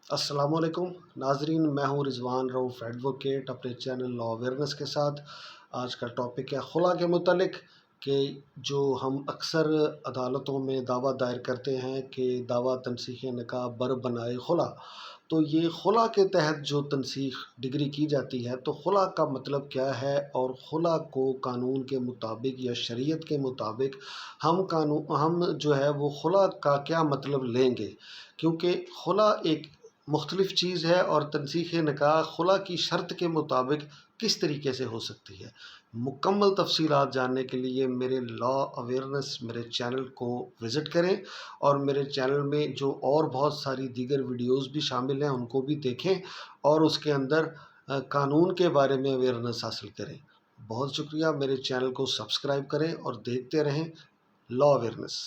अस्सलाम वालेकुम नाजरीन, मैं हूँ रिजवान रऊफ़ एडवोकेट अपने चैनल लॉ अवेयरनेस के साथ। आज का टॉपिक है खुला के मुतालिक कि जो हम अक्सर अदालतों में दावा दायर करते हैं कि दावा तनसीख़ निकाह बर बनाए खुला। तो ये खुला के तहत जो तनसीख़ डिग्री की जाती है, तो खुला का मतलब क्या है और खुला को कानून के मुताबिक या शरीयत के मुताबिक हम जो है वो खुला का क्या मतलब लेंगे, क्योंकि खुला एक मुख्तलिफ़ चीज़ है और तनसीख़ निकाह खुला की शर्त के मुताबिक किस तरीके से हो सकती है। मुकम्मल तफ़सीलात जानने के लिए मेरे लॉ अवेयरनेस मेरे चैनल को विज़िट करें और मेरे चैनल में जो और बहुत सारी दीगर वीडियोज़ भी शामिल हैं उनको भी देखें और उसके अंदर कानून के बारे में अवेयरनेस हासिल करें। बहुत शुक्रिया। मेरे चैनल को सब्सक्राइब करें और देखते रहें लॉ अवेयरनेस।